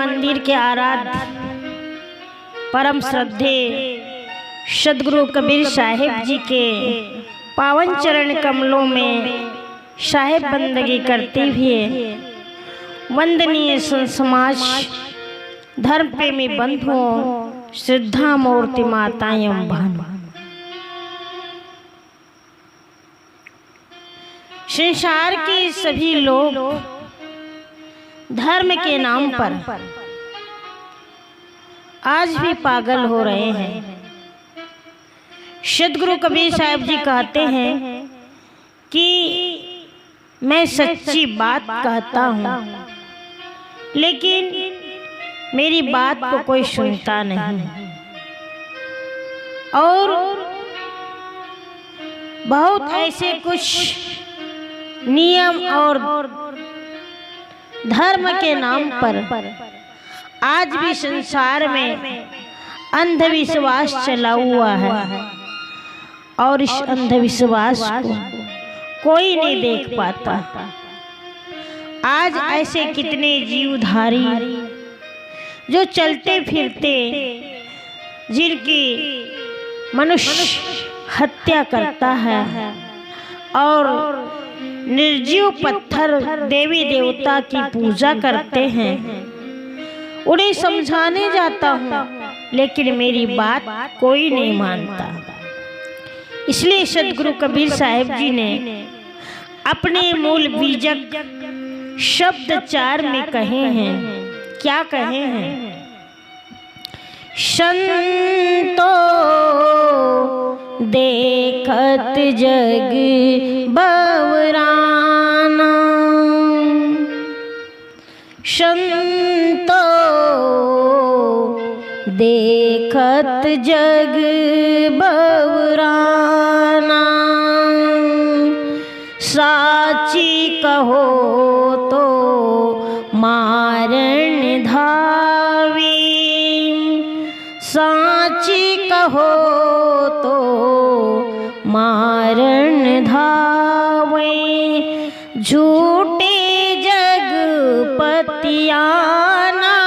मंदिर के आराध्य परम श्रद्धे सद्गुरु कबीर साहिब जी के पावन चरण कमलों में साहिब बंदगी करते हुए वंदनीय संत समाज धर्म प्रेमी बंधुओं, श्रद्धा मूर्ति माताएं एवं बहनों, संसार के सभी लोग धर्म के नाम पर आज भी पागल हो रहे हैं। सद्गुरु कबीर साहिब जी कहते हैं कि मैं सच्ची बात कहता हूँ, लेकिन मेरी बात को कोई सुनता नहीं। और बहुत ऐसे कुछ नियम और धर्म के नाम पर आज भी संसार में अंधविश्वास चला हुआ है और इस अंधविश्वास को कोई नहीं देख पाता। आज ऐसे कितने जीवधारी जो चलते फिरते जिनकी मनुष्य हत्या करता है और निर्जीव पत्थर देवी देवता की पूजा करते हैं, उन्हें समझाने जाता हूँ, लेकिन मेरी बात कोई नहीं मानता। इसलिए सद्गुरु कबीर साहिब जी ने अपने मूल बीजक शब्द 4 में कहे हैं। क्या कहे हैं? संतो देखत जग बवराना, संतो देखत जग बवराना, साची कहो तो मारण धावी, साची कहो तो मारण धावे, झूठे जग पतियाना,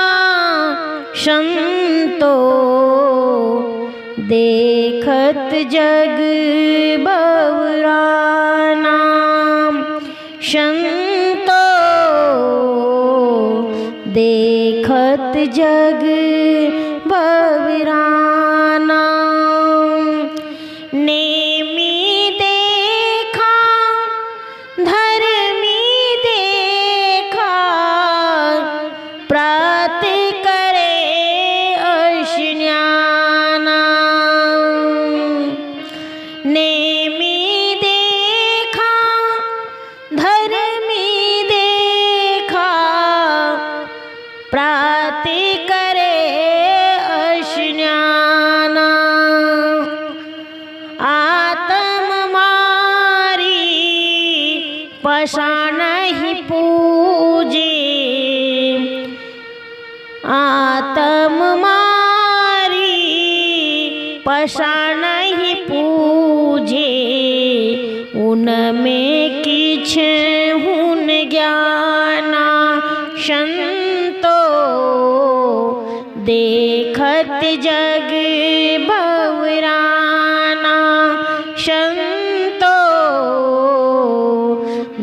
संतो देखत जग बवराना, संतो देखत जग बवराना। नेमी देखा धर्मी देखा, प्रात करे अशन्याना, नेमी देखा धर्मी देखा, प्रात करे अशन्याना, आत्म मारी पाषाण ही पूजे, आत्म मारी पाषाण ही पूजे, उनमें किछ हुन ज्ञाना, संतो देखत जग बवराना, संतो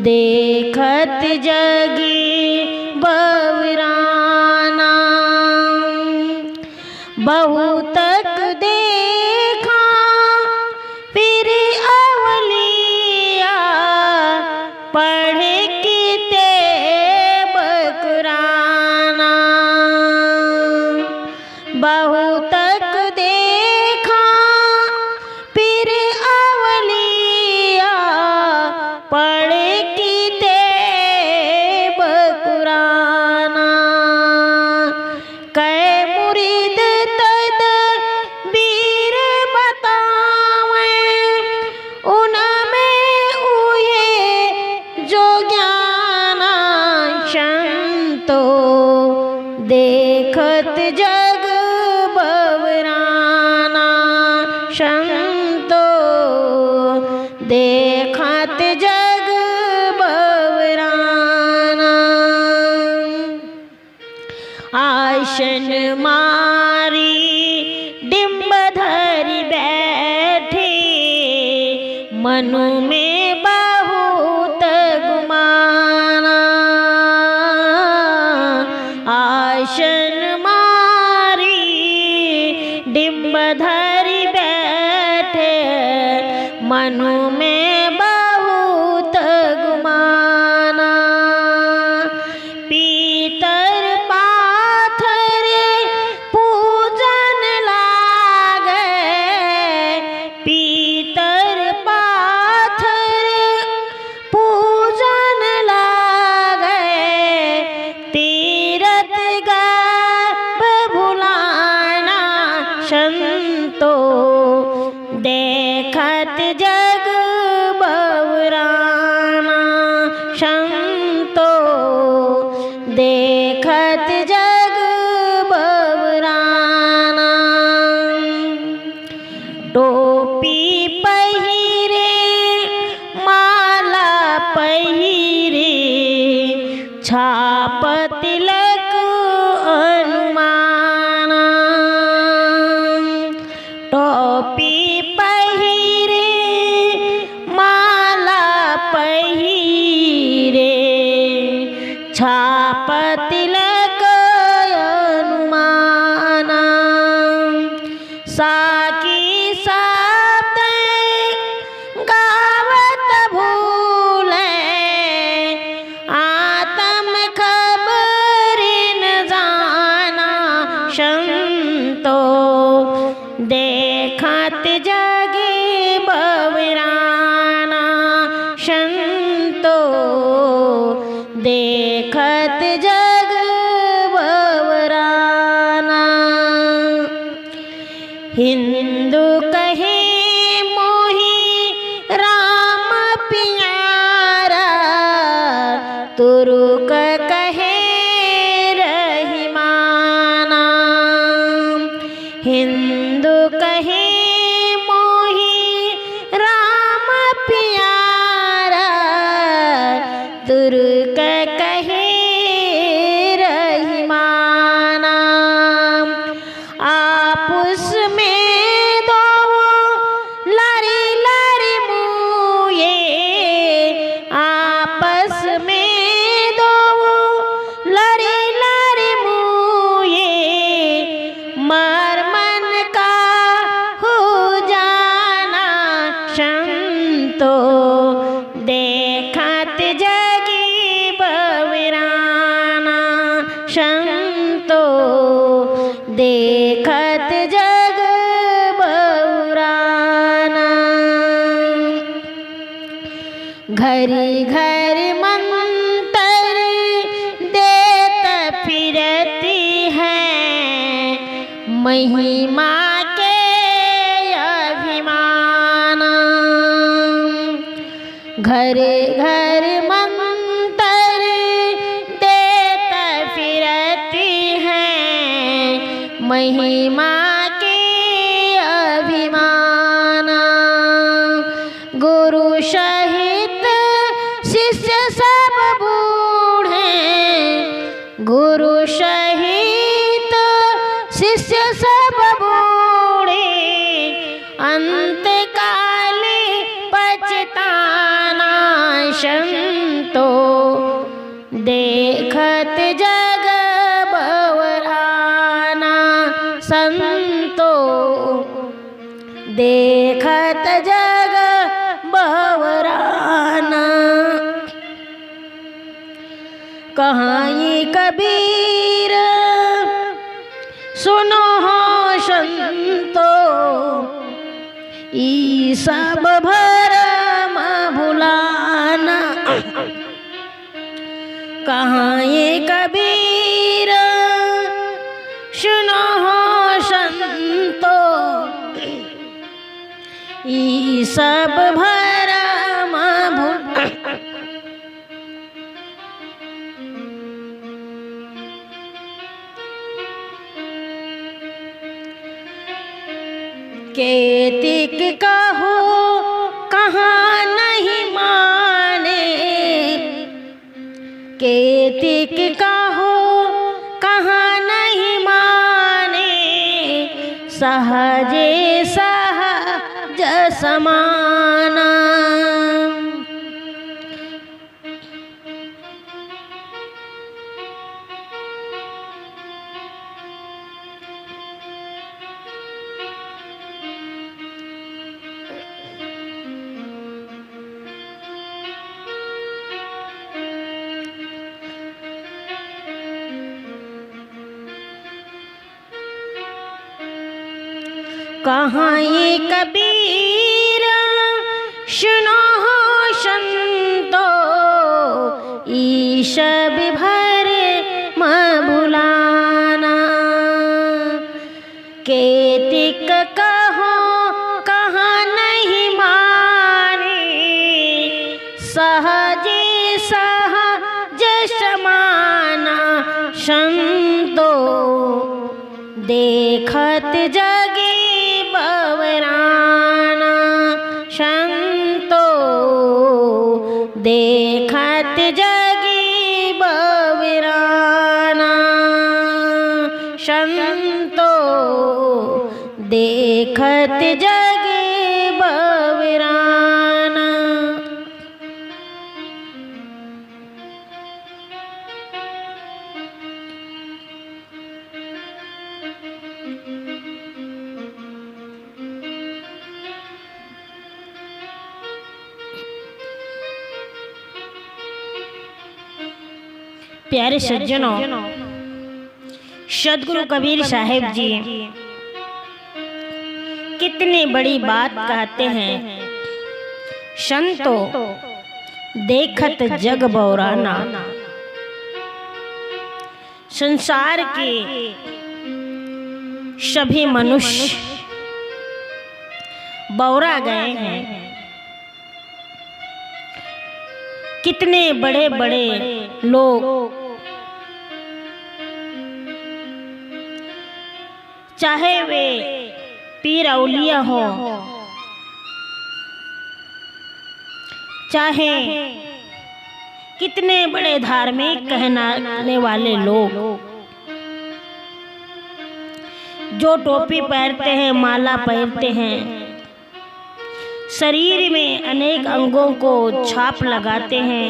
देखत जग बवराना। बहुतक देखा फिर अवलिया, पढ़े किते बकराना, बहुतक देखा फिर अवलिया, पढ़े किते बकराना, कै मुरीद तद बीर बतावे, उनमें उहे जो ज्ञाना, संतो देखत जग बवराना, संतो देखत जग बवराना। आज मनु में बहुत गुमाना, आसन मारी डिम्ब धरी बैठे, मनु में बहुत गुमाना। पीतर पाथर पूजन लागे, पीतर पाथर पूजन लागे, तीरथ गर्भ भुलाना संतो, देखत जग बवराना संतो, देखत जग बवराना। टोपी पहिरे माला पहिरे, छाप तिलक अनुमाना। टोपी पहिरे माला पहिरे, छाप तिलक अनुमाना। साकी शब्द गावत भूले, आत्म खबर न जाना संतो, देखत जगे बवराना संतो, देखत जग बवराना। हिंदू कहे मोहि राम प्यारा, तुरुक कहे रहीमाना। हिंदू कहे मोहि राम प्यारा, तुरुक कहे रहीमाना। आपस में दो लरी लरी मुए, आपस में दो लरी लरी मुए, मर मन का हो जाना संतो, देखत जगी बवराना संतो, देखत जग बवराना। घरी घर मंतर देत फिरती है, महिमा के अभिमाना। घरे घर मंतर देत फिरती है, महिमा के अभिमाना। गुरु सहित शिष्य सब बूढ़े, गुरु सहित शिष्य सब बूढ़े, अंत काले पछताना संतो, देखत जग बवराना संतो, देखत जग बवराना। कहाँ ये कबीर सुनो हो संतो, ई सब भरम भुलाना। कहाँ ये कबीर सुनो हो संतो, ई सब भरम भुलाना। केतिक कहो कहाँ नहीं माने, केतिक कहो कहाँ नहीं माने, सहजे सह जसमाना। कहाँ ये कबीर सुनो हो संतो, ईश विभर म भुलाना। केतिक कहो कहाँ नहीं माने, सहजे सहज समाना। संतो देखत जगे बवराना, संतो देखत जगी बवराना। संतो देखत जगी बवराना। प्यारे सज्जनों, सदगुरु कबीर साहिब जी कितनी बड़ी बात कहते हैं। संतो देखत जग बौराना। संसार के सभी मनुष्य बौरा गए हैं। कितने बड़े बड़े लोग, चाहे वे पीर औलिया हो, चाहे कितने बड़े धार्मिक कहलाने वाले लोग, जो टोपी पहनते हैं, माला पहनते हैं, शरीर में अनेक अंगों को छाप लगाते हैं,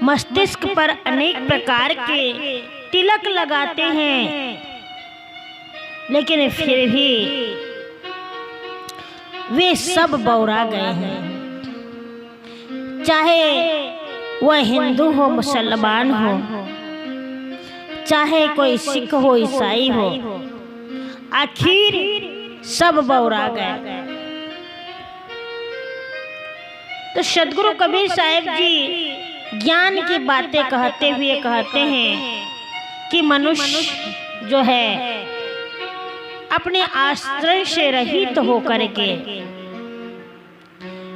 मस्तिष्क पर अनेक प्रकार के तिलक लगाते हैं, लेकिन फिर भी वे सब बौरा गए हैं। चाहे वह हिंदू हो, मुसलमान हो, चाहे कोई सिख हो, ईसाई हो, आखिर सब बौरा गए। तो सदगुरु कबीर साहिब जी ज्ञान की बातें कहते हुए कहते हैं कि मनुष्य जो है अपने आश्रय से रहित होकर के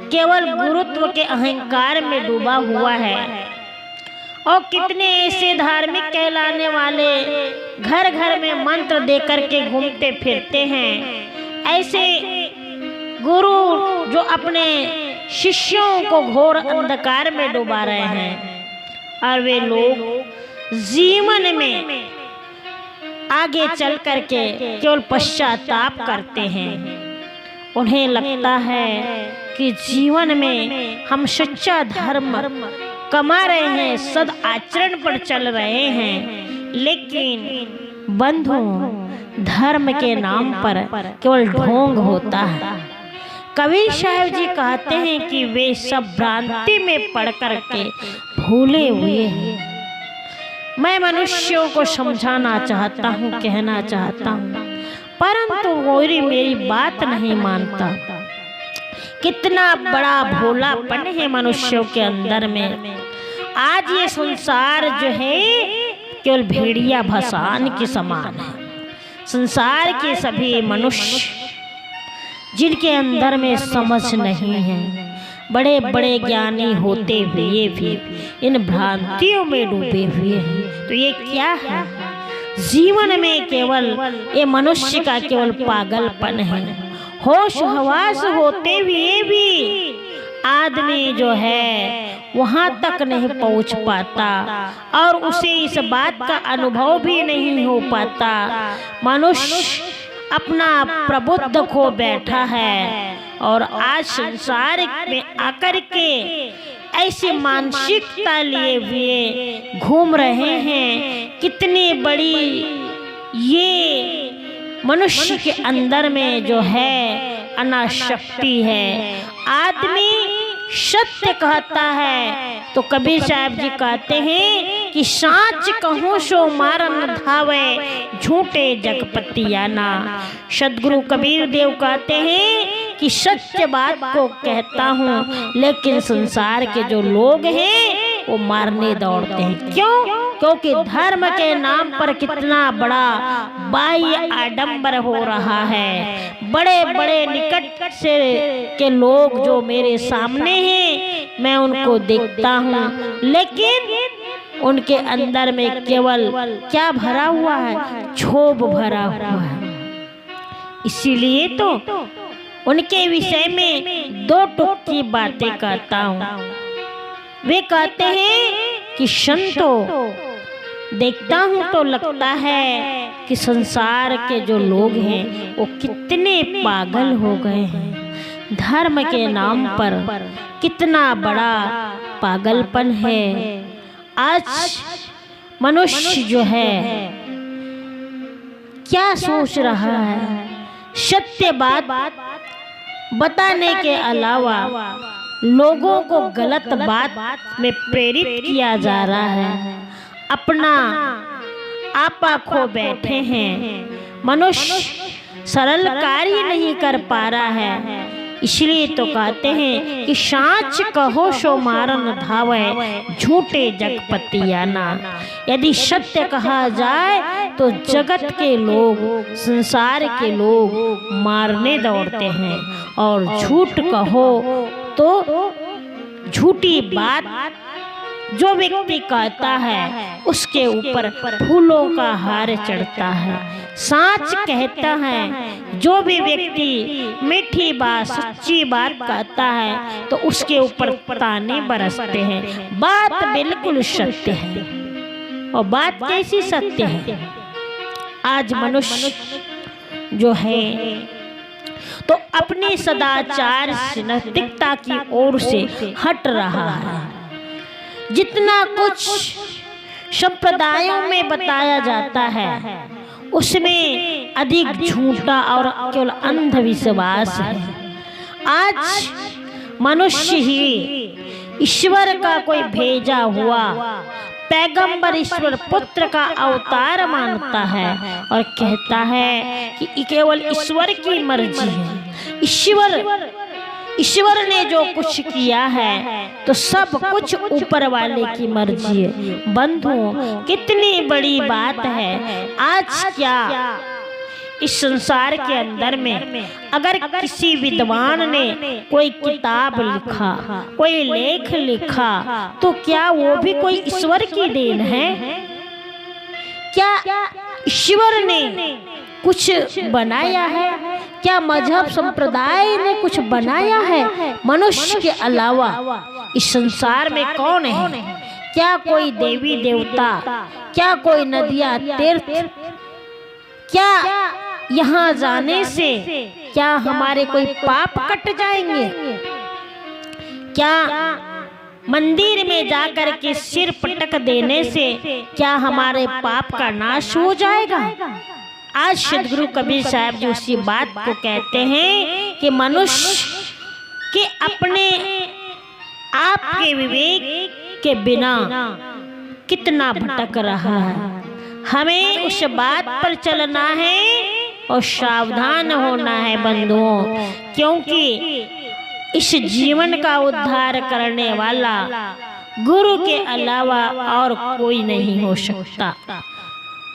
केवल गुरुत्व के अहंकार में डूबा हुआ है। और कितने ऐसे धार्मिक कहलाने वाले घर घर में मंत्र देकर के घूमते फिरते हैं। ऐसे गुरु जो अपने शिष्यों को घोर अंधकार में डुबा रहे हैं, और वे लोग जीवन में आगे चल करके केवल पश्चाताप करते हैं। उन्हें लगता है कि जीवन में हम सच्चा धर्म कमा रहे हैं, सद आचरण पर चल रहे हैं, लेकिन बंधु धर्म के नाम पर केवल ढोंग होता है। कबीर साहब जी कहते हैं कि वे सब भ्रांति में पड़ कर के भूले हुए हैं। मैं मनुष्यों को समझाना चाहता हूँ, कहना चाहता हूँ, परंतु कोई मेरी बात नहीं मानता। कितना बड़ा भोलापन है मनुष्यों के अंदर में। आज ये संसार जो है केवल भेड़िया भसान के समान है। संसार के सभी मनुष्य जिनके अंदर में समझ नहीं है, बड़े बड़े ज्ञानी होते हुए भी इन भ्रांतियों में डूबे हुए हैं। तो ये क्या है? जीवन में केवल ये मनुष्य का केवल पागलपन है। होश हवास होते हुए भी आदमी जो है वहाँ तक नहीं पहुँच पाता, और उसे इस बात का अनुभव भी नहीं हो पाता। मनुष्य अपना प्रबुद्ध खो बैठा है और आज संसार में आकर के ऐसी मानसिकता लिए हुए घूम रहे हैं। कितनी बड़ी ये मनुष्य के अंदर में जो है अनाशक्ति है। आदमी सत्य कहता है तो कबीर साहब जी कहते हैं कि साच कहूँ सो मारन धावे झूठे जगपतियाना। सदगुरु कबीर देव कहते हैं कि सत्य बात को कहता हूँ लेकिन संसार के जो लोग हैं वो मारने दौड़ते हैं। क्यों? क्योंकि धर्म के नाम पर कितना बड़ा बाह्य आडंबर हो रहा है। बड़े बड़े निकट से के लोग जो मेरे सामने हैं मैं उनको देखता हूँ, लेकिन उनके अंदर में केवल क्या भरा हुआ है? क्षोभ भरा हुआ है। इसीलिए तो उनके विषय में दो टुक की बातें कहता हूँ। वे कहते हैं कि संतो देखता हूँ तो लगता है कि संसार के जो लोग हैं वो कितने पागल हो गए हैं। धर्म के नाम पर कितना बड़ा पागलपन है। आज मनुष्य जो है क्या सोच रहा है? सत्य बात बताने के अलावा लोगों को गलत बात में प्रेरित किया जा रहा है। अपना आपा खो बैठे हैं। मनुष्य सरल कार्य नहीं कर पा रहा है। इसलिए तो कहते हैं कि साच कहो सो मारन धावे झूठे जगपतियाना। यदि सत्य कहा जाए तो जगत के लोग, संसार के लोग मारने दौड़ते हैं, और झूठ कहो तो झूठी बात जो व्यक्ति कहता है उसके ऊपर फूलों का हार चढ़ता है। साच कहता है जो भी व्यक्ति मीठी बात, सच्ची बात कहता है तो उसके ऊपर ताने बरसते हैं। बात बिल्कुल सत्य है। और बात कैसी सत्य है? आज मनुष्य जो है तो अपनी सदाचार से नैतिकता की ओर से हट रहा है। जितना कुछ संप्रदायों में बताया जाता है उसमें अधिक झूठा और केवल अंधविश्वास है। आज मनुष्य ही ईश्वर का कोई भेजा हुआ पैगंबर, ईश्वर पुत्र का अवतार मानता है और कहता है कि केवल ईश्वर की मर्जी है। ईश्वर ने जो कुछ किया है तो सब कुछ ऊपर वाले की मर्जी है। बंधुओं, कितनी बड़ी बात है। आज क्या इस संसार के अंदर में अगर किसी विद्वान ने कोई किताब लिखा, कोई लेख लिखा, तो क्या वो भी कोई ईश्वर की देन है? क्या ईश्वर ने कुछ बनाया है? क्या मजहब संप्रदाय ने कुछ बनाया है? मनुष्य के अलावा इस संसार में कौन है? क्या कोई देवी देवता, क्या कोई नदियाँ, तीर्थ, क्या यहाँ जाने से क्या हमारे कोई पाप कट जाएंगे? क्या मंदिर में जाकर के सिर पटक देने से क्या हमारे पाप का नाश हो जाएगा? आज सदगुरु कबीर साहब जी उसी बात को कहते हैं कि मनुष्य के अपने आप के विवेक के बिना कितना भटक रहा है। हमें उस बात पर चलना है और सावधान होना है बंधुओं, क्योंकि इस जीवन का उद्धार करने वाला गुरु के अलावा और कोई नहीं हो सकता।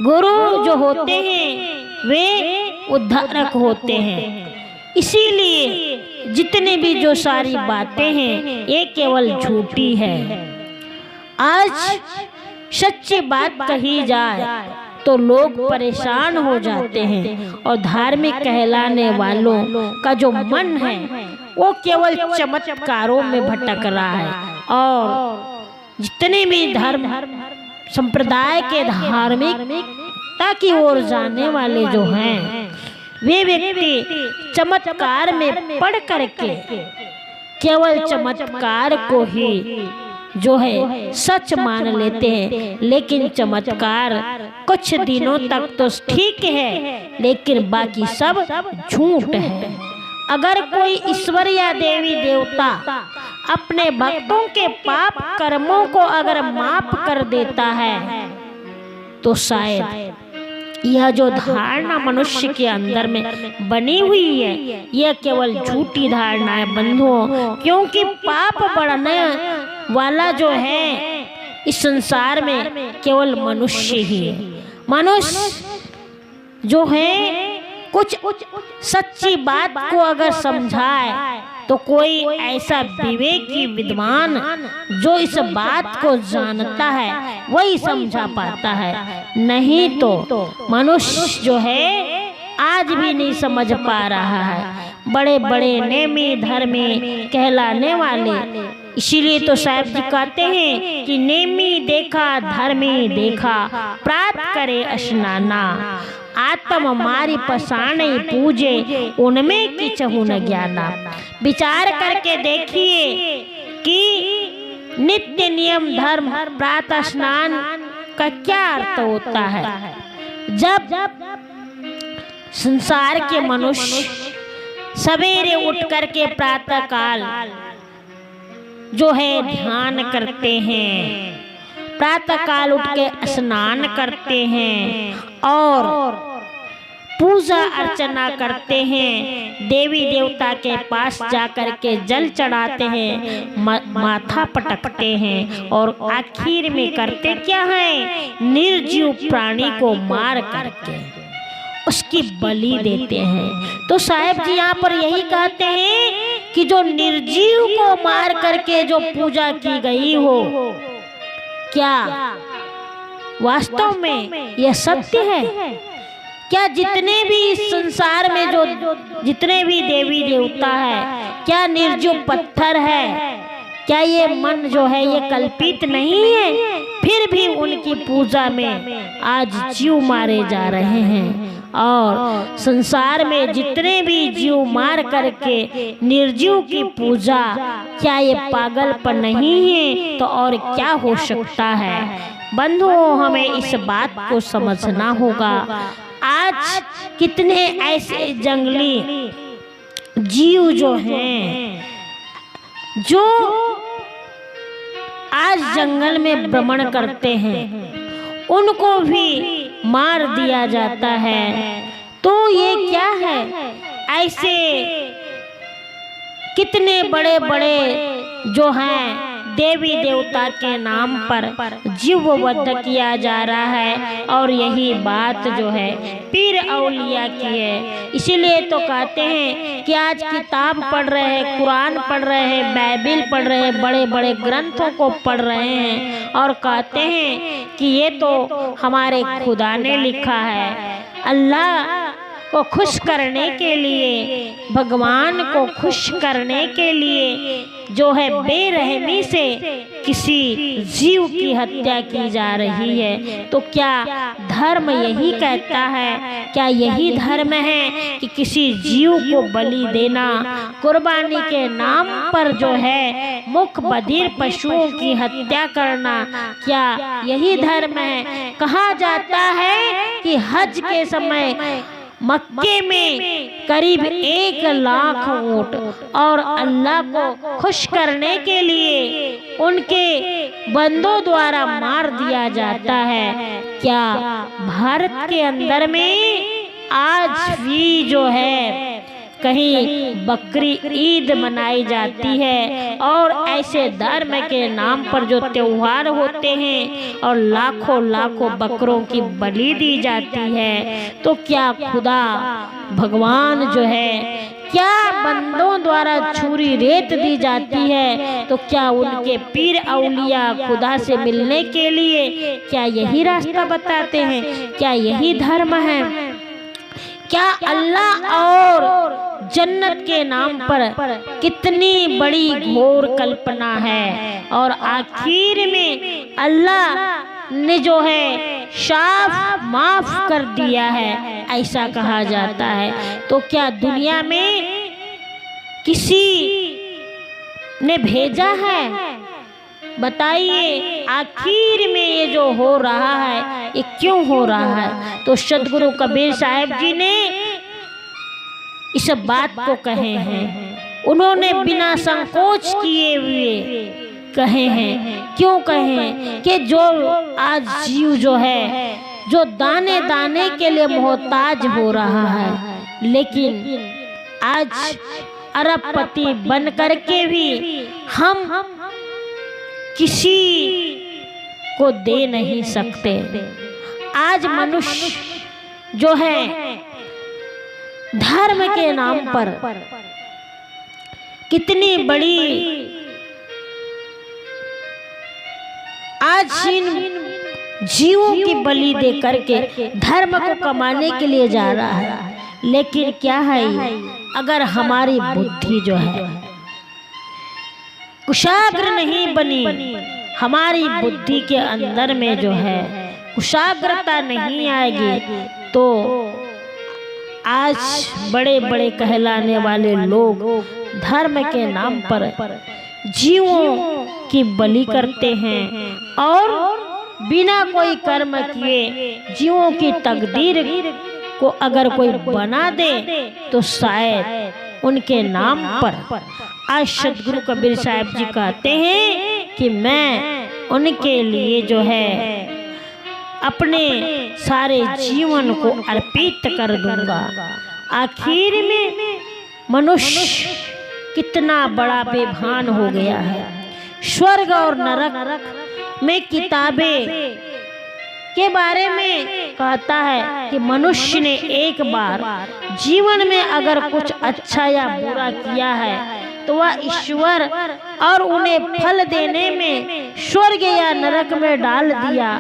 गुरु जो होते हैं वे उद्धारक होते हैं। इसीलिए जितने भी जो सारी बातें हैं ये केवल झूठी है। आज सच्ची बात कही जाए तो लोग परेशान हो जाते हैं और धार्मिक कहलाने वालों का जो मन है वो केवल चमत्कारों में भटक रहा है। और जितने भी धर्म संप्रदाय के धार्मिकता की ओर जाने वाले जो हैं वे व्यक्ति चमत्कार में पढ़ करके केवल चमत्कार को ही जो है सच मान लेते हैं, लेकिन चमत्कार कुछ दिनों तक तो ठीक है, लेकिन बाकी सब झूठ है। अगर कोई ईश्वर या देवी देवता अपने भक्तों के पाप कर्मों को अगर माफ कर देता है तो शायद यह जो धारणा मनुष्य के अंदर में बनी हुई है यह केवल झूठी धारणा है बंधुओं, क्योंकि पाप बढ़ने वाला जो है इस संसार में केवल मनुष्य ही है। मनुष्य जो है कुछ सच्ची बात को अगर समझाए तो कोई ऐसा विवेकी विद्वान जो इस बात को जानता है वही समझा पाता है, नहीं तो मनुष्य जो है आज भी नहीं समझ पा रहा है। बड़े बड़े नेमी धर्मी कहलाने वाले, इसीलिए तो साहब जी कहते हैं कि नेमी देखा धर्मी देखा प्रात करे स्नाना, आत्म मारी पसाने पूजे उनमें किचहु न ज्ञाना। विचार करके देखिए कि नित्य नियम धर्म प्रातः स्नान का क्या अर्थ होता है। जब संसार के मनुष्य सवेरे उठ करके प्रातः काल जो है ध्यान करते हैं, प्रातः काल उठ के स्नान करते हैं और पूजा अर्चना करते हैं, देवी देवता के पास जाकर के जल चढ़ाते हैं, माथा पटकते हैं और आखिर में करते क्या है, निर्जीव प्राणी को मार करके उसकी बलि देते हैं। तो साहब जी यहाँ पर यही कहते हैं कि जो निर्जीव को मार करके जो पूजा की गई हो, क्या वास्तव में यह सत्य है? क्या जितने भी इस संसार में जो जितने भी देवी देवता है, क्या निर्जीव पत्थर है? क्या ये मन जो है ये कल्पित नहीं है? फिर भी उनकी पूजा में आज जीव मारे जा रहे हैं। और संसार में जितने भी जीव मार करके निर्जीव की पूजा, क्या ये पागलपन नहीं है? तो और क्या हो सकता है? बंधुओं, हमें इस बात को समझना होगा। आज कितने ऐसे जंगली जीव जो हैं, जो आज जंगल में भ्रमण करते हैं, उनको भी मार दिया जाता है। तो ये क्या है? ऐसे कितने बड़े बड़े जो हैं देवी देवता के नाम पर जीव वध किया जा रहा है, और यही बात जो है पीर औलिया की है। इसीलिए तो कहते हैं कि आज किताब पढ़ रहे हैं, कुरान पढ़ रहे हैं, बाइबिल पढ़ रहे हैं, बड़े बड़े ग्रंथों को पढ़ रहे हैं और कहते हैं कि ये तो हमारे खुदा ने लिखा है। अल्लाह को खुश करने के लिए, भगवान को खुश करने के लिए जो है बेरहमी से किसी जीव की हत्या की जा रही है। तो क्या धर्म यही कहता है? क्या यही धर्म है कि किसी जीव को बलि देना, कुर्बानी के नाम पर जो है मुख बधिर पशुओं की हत्या करना, क्या यही धर्म है? कहा जाता है कि हज के समय मक्के में करीब 1 लाख ऊंट और अल्लाह को खुश करने के लिए उनके बंदों द्वारा मार दिया जाता है। क्या भारत के अंदर में आज भी जो है कहीं बकरी ईद मनाई जाती है और ऐसे धर्म के नाम पर जो त्योहार होते हैं और लाखों लाखों बकरों की बलि दी जाती है? तो क्या खुदा भगवान जो है, क्या बंदों द्वारा छुरी रेत दी जाती है? तो क्या उनके पीर औलिया खुदा से मिलने के लिए क्या यही रास्ता बताते हैं? क्या यही धर्म है? क्या अल्लाह और जन्नत के नाम पर कितनी बड़ी घोर कल्पना है, और आखिर में अल्लाह ने जो है साफ माफ कर दिया है, ऐसा कहा जाता है। तो क्या दुनिया में किसी ने भेजा है? बताइए, आखिर में ये जो हो रहा है ये क्यों हो रहा है? तो सदगुरु कबीर साहब जी ने इस बात को कहे हैं, उन्होंने बिना संकोच किए हुए कहे हैं। क्यों कहे? कि जो आज जीव जो है, जो दाने दाने के लिए मोहताज हो रहा है, लेकिन आज अरबपति बन करके भी हम किसी को दे नहीं सकते। आज मनुष्य जो है धर्म के नाम पर कितनी बड़ी आज इन जीवों की बलि दे करके धर्म को कमाने के लिए जा रहा है। लेकिन क्या है ये? अगर हमारी बुद्धि जो है कुशाग्र नहीं बनी, हमारी बुद्धि के अंदर में जो है कुशाग्रता नहीं आएगी, तो आज बड़े बड़े कहलाने वाले लोग धर्म के नाम पर जीवों की बलि करते हैं और बिना कोई कर्म किए जीवों की तकदीर को अगर कोई बना दे तो शायद उनके नाम पर आज सदगुरु कबीर साहब जी कहते हैं कि मैं उनके लिए जो है अपने सारे जीवन को अर्पित कर दूंगा। आखिर में मनुष्य कितना बड़ा बेभान हो गया है। स्वर्ग और नरक में किताबें के बारे में कहता है कि मनुष्य ने एक बार जीवन में अगर कुछ अच्छा या बुरा किया है तो वह ईश्वर और उन्हें फल देने में स्वर्ग या नरक में डाल दिया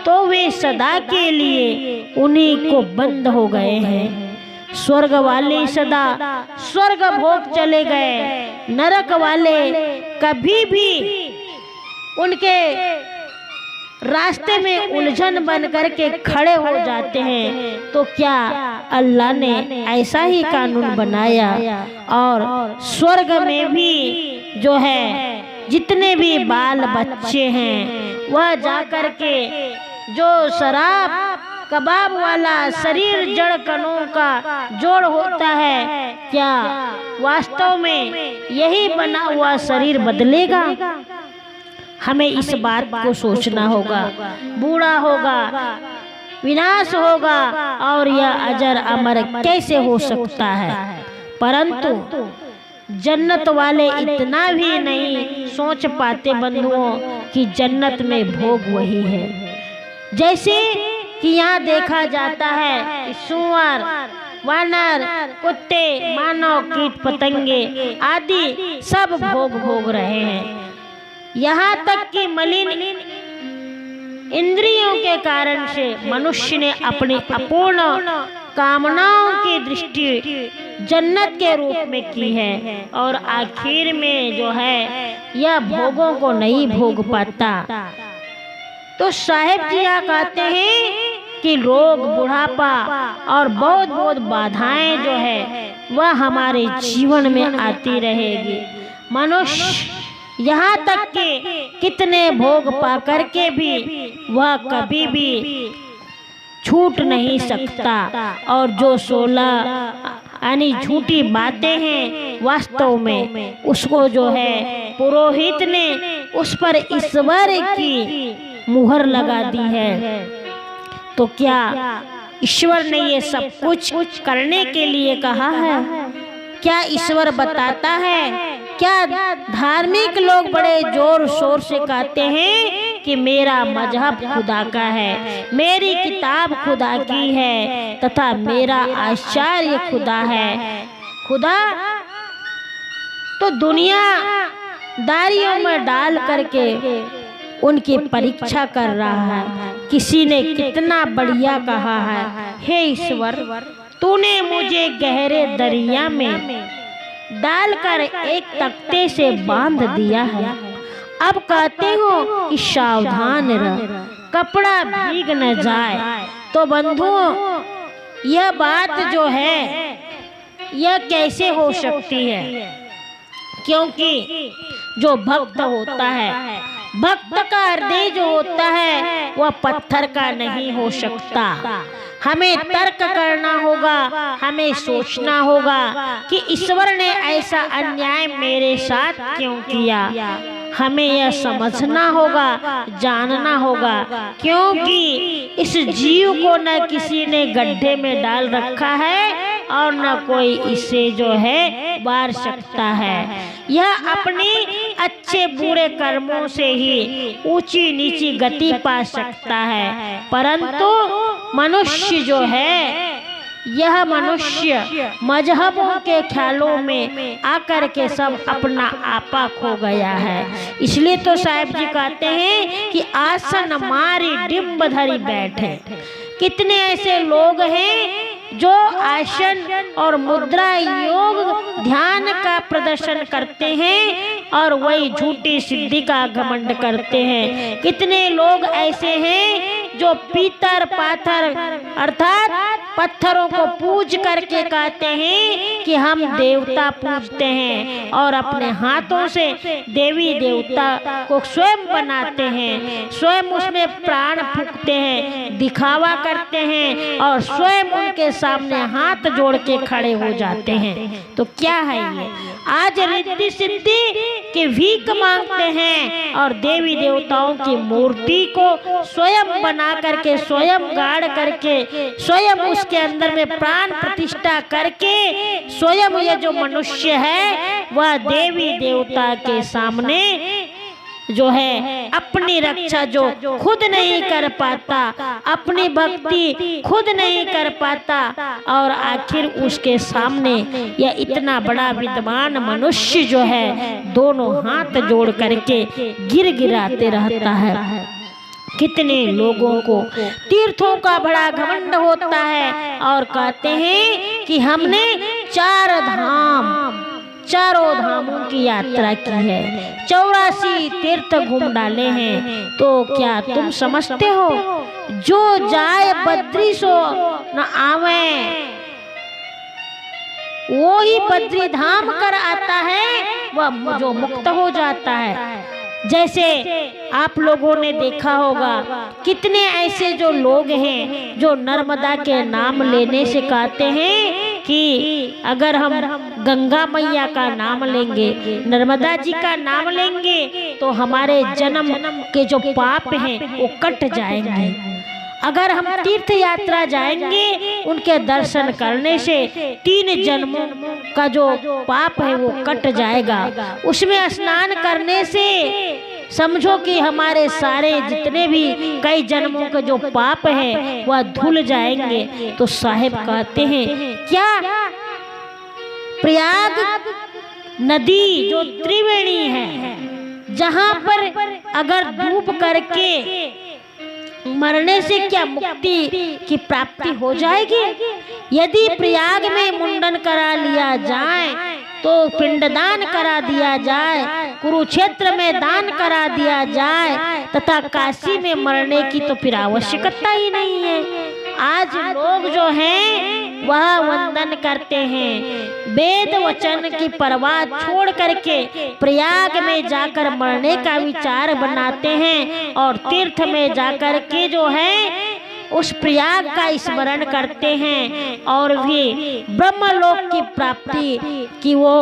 तो वे सदा के लिए उन्हीं को बंद हो गए हैं। स्वर्ग वाले सदा स्वर्ग भोग चले गए, नरक वाले कभी भी उनके रास्ते में उलझन बन करके खड़े हो जाते हैं। तो क्या अल्लाह ने ऐसा ही कानून बनाया? और स्वर्ग में भी जो है जितने भी बाल बच्चे हैं वह जा करके जो शराब कबाब वाला शरीर जड़ कणों का जोड़ होता है, क्या वास्तव में यही बना हुआ शरीर बदलेगा? हमें इस बात को सोचना होगा। बूढ़ा होगा, विनाश होगा और यह अजर अमर कैसे हो सकता है? परंतु जन्नत वाले इतना भी नहीं सोच पाते बंधुओं कि जन्नत में भोग वही है। जैसे कि यहाँ देखा जाता है कि सूअर, वानर, कुत्ते, मानव, कीट पतंगे आदि सब भोग भोग रहे हैं। यहाँ तक कि मलिन इंद्रियों के कारण से मनुष्य ने अपनी अपूर्ण कामनाओं की दृष्टि जन्नत के रूप में की है और आखिर में जो है यह भोगों को नहीं भोग पाता। तो साहेब जी यहाँ कहते हैं कि रोग, बुढ़ापा और बहुत बहुत बाधाएं जो है वह हमारे जीवन में आती रहेगी। मनुष्य यहाँ तक कि कितने भोग पा करके भी वह कभी भी छूट नहीं सकता और जो 16 यानी झूठी बातें हैं वास्तव में उसको जो है पुरोहित ने उस पर ईश्वर की मुहर लगा दी है। तो क्या ईश्वर ने ये सब कुछ करने के लिए कहा है? क्या ईश्वर बताता है? क्या धार्मिक लोग बड़े जोर शोर से कहते हैं कि मेरा मजहब खुदा का है, मेरी किताब खुदा की है तथा मेरा आचार्य खुदा है? खुदा तो दुनियादारियों में डाल करके उनकी परीक्षा कर रहा है। किसी ने कितना बढ़िया कहा है, हे ईश्वर तूने मुझे गहरे दरिया में डालकर एक तख्ते से बांध दिया है, अब कहते हो कि सावधान रह, कपड़ा भीग न जाए। तो बंधुओं, यह बात जो है यह कैसे हो सकती है? क्योंकि जो भक्त होता है, भक्त का हृदय जो होता है वह पत्थर का नहीं हो सकता। हमें तर्क करना होगा, हमें सोचना होगा कि ईश्वर ने ऐसा अन्याय मेरे साथ क्यों किया। हमें यह समझना होगा, जानना होगा, क्योंकि इस जीव को न किसी ने गड्ढे में डाल रखा है और न कोई इसे जो है बार सकता है। यह अपनी अच्छे बुरे कर्मों से ही ऊंची नीची गति पा सकता है। परंतु मनुष्य जो है, यह मनुष्य मजहबों के ख्यालों में आकर के सब अपना आपा खो गया है। इसलिए तो साहिब जी कहते हैं कि आसन मारी डिम्ब धरी बैठे। कितने ऐसे लोग हैं जो आसन और मुद्रा योग ध्यान का प्रदर्शन करते हैं और वही झूठी सिद्धि का घमंड करते हैं। कितने लोग ऐसे हैं जो पीतर पाथर अर्थात पत्थरों को पूज करके कहते हैं कि हम देवता पूजते हैं और अपने हाथों से देवी देवता को स्वयं बनाते हैं, स्वयं उसमें प्राण फूंकते हैं, दिखावा करते हैं और स्वयं उनके सामने हाथ जोड़ के खड़े हो जाते हैं। तो क्या है ये? आज रिद्धि सिद्धि की भीख मांगते हैं और देवी देवताओं की मूर्ति को स्वयं बना करके, स्वयं गाड़ करके, स्वयं उसके अंदर में प्राण प्रतिष्ठा करके, स्वयं ये जो मनुष्य है वह देवी देवता के सामने जो है अपनी रक्षा जो खुद नहीं कर पाता, अपनी भक्ति खुद नहीं कर पाता और आखिर उसके सामने यह इतना बड़ा विद्वान मनुष्य जो है दोनों हाथ जोड़ करके गिड़गिड़ाते रहता है। कितने लोगों को तीर्थों का बड़ा घमंड होता है और कहते हैं कि हमने चारों धामों की यात्रा की है, 84 तीर्थ घूम डाले हैं। तो क्या तुम समझते हो जो जाए बद्री सो न आवे, वो ही बद्री धाम कर आता है वह जो मुक्त हो जाता है। जैसे आप लोगों ने देखा होगा कितने ऐसे जो लोग हैं जो नर्मदा के नाम लेने से कहते हैं कि अगर हम गंगा मैया का नाम लेंगे, नर्मदा जी का नाम लेंगे तो हमारे जन्म के जो पाप हैं वो कट जाएंगे। अगर हम तीर्थ यात्रा जाएंगे उनके दर्शन करने से 3 जन्मों का जो पाप है वो कट जाएगा। उसमें स्नान करने से समझो कि हमारे सारे जितने भी कई जन्मों के जो पाप है वह धुल जाएंगे। तो साहिब कहते हैं क्या प्रयाग नदी जो त्रिवेणी है, जहाँ पर अगर डूब करके मरने से क्या मुक्ति की प्राप्ति हो जाएगी? यदि प्रयाग में मुंडन करा लिया जाए तो पिंडदान करा दिया जाए, कुरुक्षेत्र में दान करा दिया जाए तथा काशी में मरने की तो फिर आवश्यकता ही नहीं है। आज लोग जो हैं वह वंदन करते हैं, वेद वचन की परवाह छोड़ करके प्रयाग में जाकर मरने का विचार बनाते हैं और तीर्थ में जाकर के जो है उस प्रयाग का स्मरण करते हैं और भी ब्रह्मलोक की प्राप्ति की वो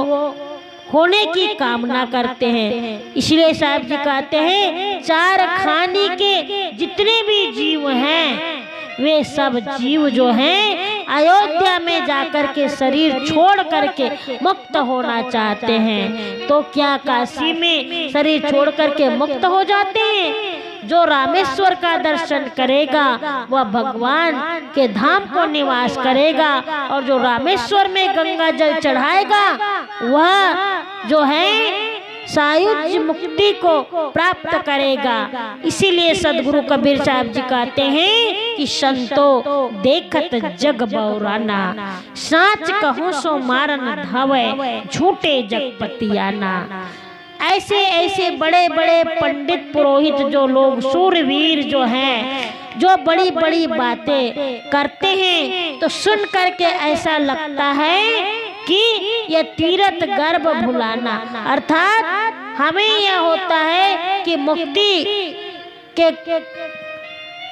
होने की कामना करते हैं। इसलिए साहब जी कहते हैं 4 खानी के जितने भी जीव हैं वे सब जीव जो हैं अयोध्या में जाकर के शरीर छोड़ करके मुक्त होना चाहते हैं। तो क्या काशी में शरीर छोड़ करके मुक्त हो जाते हैं? जो रामेश्वर का दर्शन करेगा वह भगवान के धाम को निवास करेगा और जो रामेश्वर में गंगा जल चढ़ाएगा वह जो है सायुज मुक्ति को प्राप्त करेगा। इसीलिए सदगुरु कबीर साहब जी कहते हैं कि संतो देखत जग बौराना, साच कहूँ सो मारन धावे झूठे जगपतियाना। ऐसे ऐसे बड़े बड़े पंडित पुरोहित जो लोग शूरवीर जो हैं, जो बड़ी बड़ी बातें करते हैं, तो सुन करके ऐसा लगता है कि यह तीरथ गर्भ भुलाना, अर्थात हमें यह होता है कि मुक्ति के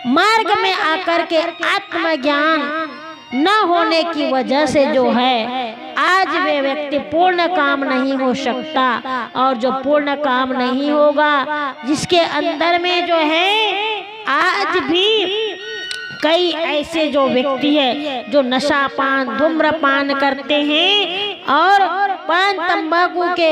मार्ग में आकर के आत्मज्ञान न होने की वजह से जो है आज वे व्यक्ति पूर्ण काम नहीं हो सकता। और जो पूर्ण काम नहीं होगा, जिसके अंदर में जो है आज भी कई ऐसे जो व्यक्ति है जो नशा पान धूम्रपान करते हैं और पान तंबाकू के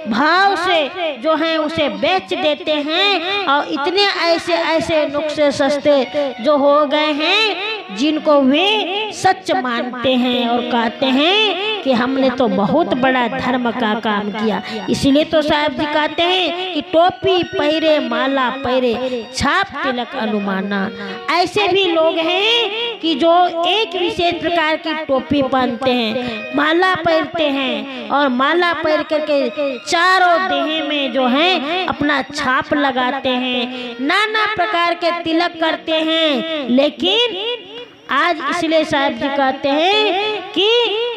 भाव से जो है उसे बेच देते हैं, और इतने ऐसे ऐसे नुस्खे सस्ते जो हो गए हैं जिनको वे सच मानते हैं और कहते हैं कि हमने तो बहुत बड़ा धर्म का काम किया। इसीलिए तो साहब जी कहते हैं कि टोपी पहरे माला पहरे छाप तिलक अनुमाना। ऐसे भी लोग हैं कि जो एक विशेष प्रकार की टोपी पहनते हैं, माला पहनते हैं और माला पहन करके चारों देह में जो है अपना छाप लगाते हैं, नाना प्रकार के तिलक करते हैं। लेकिन आज इसलिए साहब जी कहते हैं कि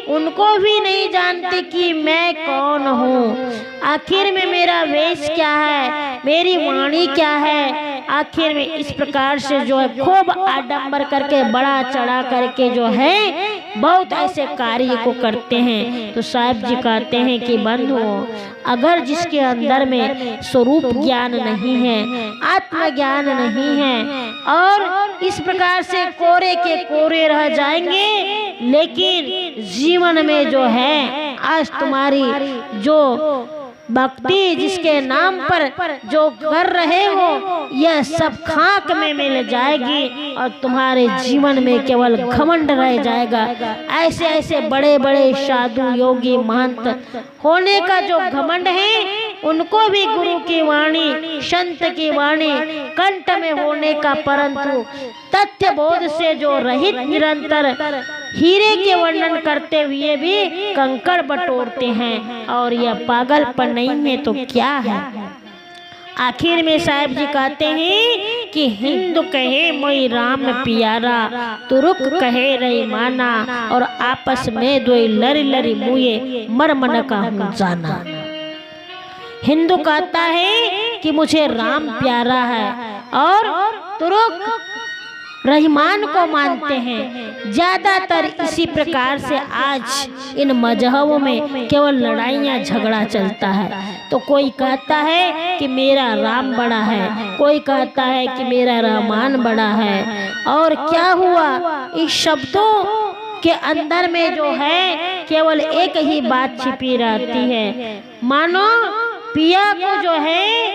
उनको भी नहीं जानते कि मैं कौन हूँ, आखिर में मेरा वेश क्या है, मेरी वाणी क्या है। आखिर में इस प्रकार से जो है खूब आडंबर करके बड़ा चढ़ा करके जो है बहुत ऐसे कार्य को करते हैं। तो साहब जी कहते हैं कि बंधु, अगर जिसके अंदर में स्वरूप ज्ञान नहीं है, आत्मज्ञान नहीं है और इस प्रकार से कोरे के कोरे रह जाएंगे, लेकिन जीवन में जो है आज तुम्हारी जो भक्ति जिसके नाम पर जो कर रहे हो यह सब खाक में मिल जाएगी और तुम्हारे जीवन में केवल घमंड रह जाएगा। ऐसे ऐसे बड़े बड़े साधु योगी महंत होने का जो घमंड है, उनको भी गुरु की वाणी संत की वाणी कंठ में होने का, परंतु तथ्य बोध से जो रहित निरंतर हीरे के वर्णन करते हुए भी कंकड़ बटोरते हैं। और यह पागलपन नहीं है तो क्या है। आखिर में साहब जी कहते हैं कि हिंदू कहे मोई राम प्यारा, तुरुक कहे रही माना, और आपस में दो लरी लरी मुए मरमन का हूँ जाना। हिंदू कहता है कि मुझे राम प्यारा है और तुरुक रहमान को मानते हैं। ज्यादातर इसी प्रकार से आज इन मजहबों में केवल लड़ाइयाँ झगड़ा चलता है। तो कोई कहता है कि मेरा राम बड़ा है, कोई कहता है कि मेरा रहमान बड़ा है। और क्या हुआ, इस शब्दों के अंदर में जो है केवल एक ही बात छिपी रहती है। मानो पिया को जो है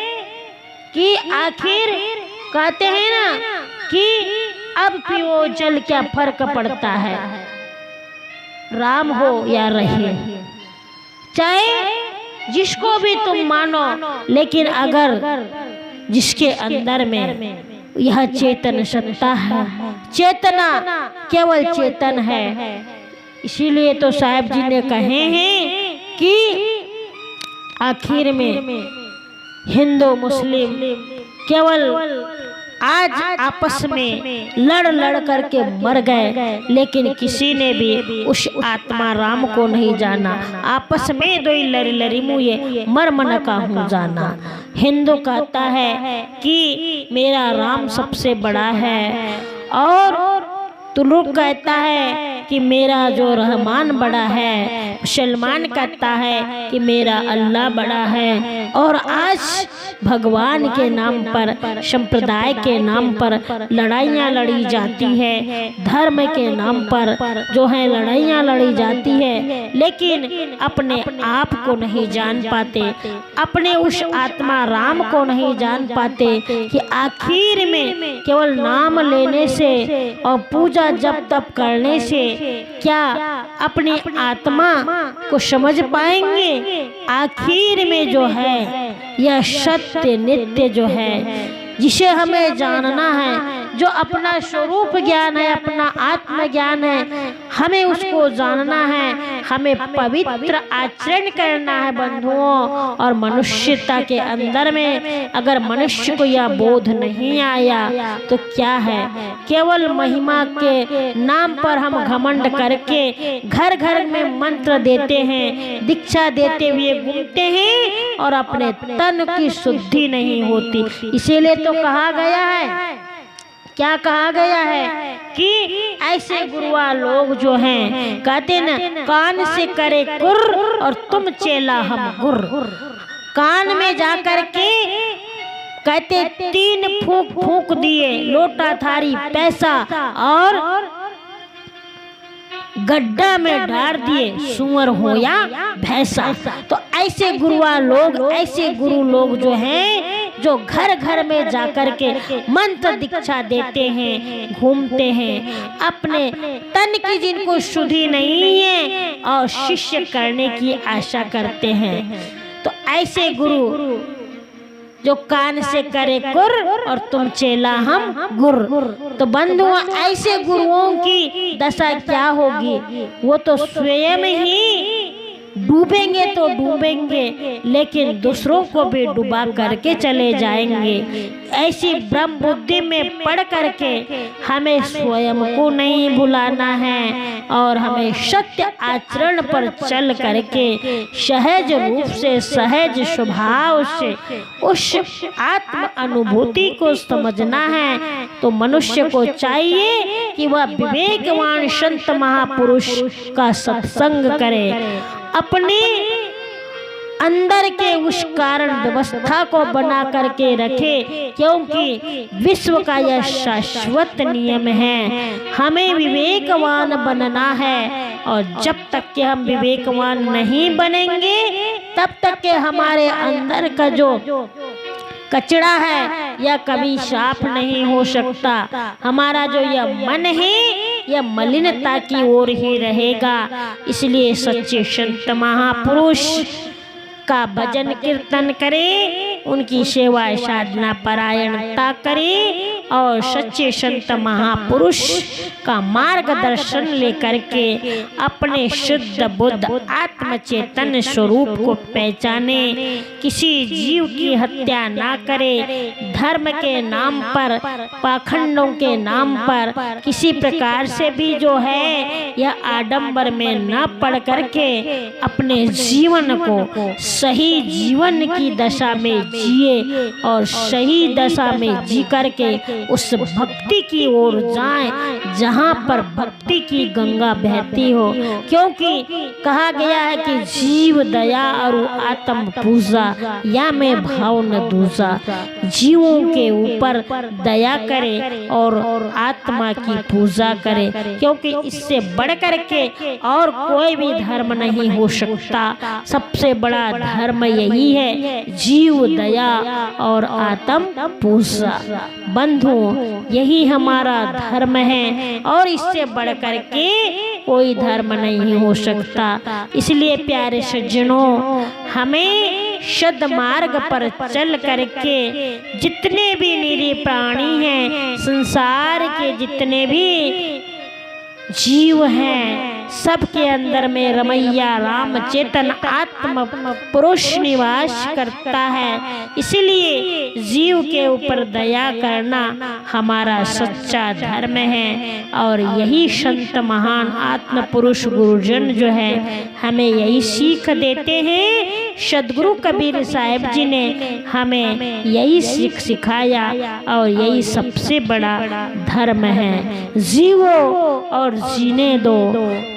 कि आखिर कहते हैं ना कि अब पियो जल क्या फर्क पड़ता है, राम हो या रहे, चाहे जिसको भी तुम मानो, लेकिन अगर जिसके अंदर में यह चेतन सत्ता है, चेतना केवल चेतन है। इसीलिए तो साहब जी ने कहे हैं कि आखिर में हिंदू मुस्लिम केवल आज आपस में लड़ लड़ करके मर गए, लेकिन किसी ने भी उस आत्मा राम को नहीं जाना। आपस में दो लरी लरी मुए मरमन का हूँ जाना। हिंदू कहता है कि मेरा राम सबसे बड़ा है और तुलुक कहता है कि मेरा जो रहमान बड़ा है। मुसलमान कहता है कि मेरा अल्लाह बड़ा है। और आज भगवान के नाम पर, संप्रदाय के नाम पर लड़ाइयाँ लड़ी जाती है, धर्म के नाम पर जो है लड़ाइयाँ लड़ी जाती है, लेकिन अपने आप को नहीं जान पाते, अपने उस आत्मा राम को नहीं जान पाते कि आखिर में केवल नाम लेने से और पूजा जब तप करने से क्या अपनी आत्मा को समझ पाएंगे। आखिर में जो है यह सत्य नित्य जो है जिसे हमें जानना है, जो अपना स्वरूप ज्ञान है, अपना आत्म ज्ञान है, हमें उसको जानना है, हमें पवित्र आचरण करना है बंधुओं। और मनुष्यता के अंदर में अगर मनुष्य को यह बोध नहीं आया तो क्या है, केवल महिमा के नाम पर हम घमंड करके घर घर में मंत्र देते हैं, दीक्षा देते हुए घूमते हैं और अपने तन की शुद्धि नहीं होती। इसीलिए तो कहा गया है, क्या कहा गया है कि ऐसे गुरुआ लोग जो हैं कहते ना, कान से करे कुर और तुम चेला हम गुर। कान में जाकर के कहते 3 फूंक फूंक दिए, लोटा थारी पैसा और गड्ढा में डाल दिए, सुअर हो या भैंसा। तो ऐसे गुरुआ लोग, ऐसे गुरु लोग जो हैं, जो घर घर में जाकर के मंत्र दीक्षा देते हैं, घूमते हैं, अपने तन की जिनको शुद्धि नहीं है और शिष्य करने की आशा करते हैं। तो ऐसे गुरु जो कान से करे कुर और तुम चेला हम गुर। तो बंधुओं, ऐसे गुरुओं की दशा क्या होगी, वो तो स्वयं ही डूबेंगे तो डूबेंगे, लेकिन दूसरों को भी डुबा करके चले जाएंगे। ऐसी ब्रह्म बुद्धि में पढ़ करके हमें स्वयं को नहीं भुलाना है और हमें सत्य आचरण पर चल करके सहज रूप से, सहज स्वभाव से उस आत्म अनुभूति को समझना है। तो मनुष्य को चाहिए कि वह विवेकवान संत महापुरुष का सत्संग करे, अपने अंदर के उस कारण व्यवस्था को बना करके रखे, क्योंकि विश्व का यह शाश्वत नियम है, हमें विवेकवान बनना है। और जब तक कि हम विवेकवान नहीं बनेंगे तब तक के हमारे अंदर का जो कचरा है यह कभी साफ नहीं हो सकता। हमारा जो यह मन है यह मलिनता की ओर ही रहेगा। इसलिए सच्चे संत महापुरुष का भजन कीर्तन करें, उनकी सेवा साधना परायणता करें और सच्चे संत महापुरुष का मार्गदर्शन लेकर के अपने शुद्ध बुद्ध आत्मचेतन स्वरूप को पहचाने। किसी जीव की हत्या ना करे, धर्म के नाम पर, पाखंडों के नाम पर किसी प्रकार से भी जो है यह आडंबर में न पड़ करके अपने जीवन को सही जीवन की दशा में जिए और सही दशा में जी करके उस भक्ति की ओर जाएं जहां पर भक्ति की गंगा बहती हो। क्योंकि कहा गया है कि जीव दया और आत्म पूजा या में भाव न दूजा। जीवों के ऊपर दया करे और आत्मा की पूजा करे, क्योंकि इससे बढ़ करके और कोई भी धर्म नहीं हो सकता। सबसे बड़ा धर्म यही है, जीव दया और आत्म पूजा। बंधु, यही हमारा धर्म है और इससे बढ़ करके कोई धर्म नहीं हो सकता। इसलिए प्यारे सज्जनों, हमें शुद्ध मार्ग पर चल करके जितने भी निरीह प्राणी हैं, संसार के जितने भी जीव हैं, सबके अंदर में रमैया राम चेतन आत्म पुरुष निवास करता है। इसलिए जीव के ऊपर दया करना हमारा सच्चा धर्म है। और यही संत महान आत्म पुरुष गुरुजन जो है हमें यही सीख देते हैं। सदगुरु कबीर साहिब जी ने हमें यही सीख सिखाया और यही सबसे बड़ा धर्म है। जीवो और जीने दो,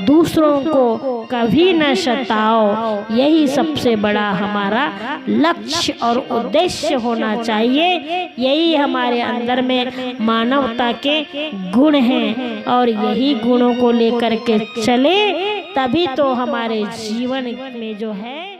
दूसरों को कभी न सताओ, यही सबसे बड़ा हमारा लक्ष्य और उद्देश्य होना चाहिए। यही हमारे अंदर में मानवता के गुण हैं और यही गुणों को लेकर के चले, तभी तो हमारे जीवन में जो है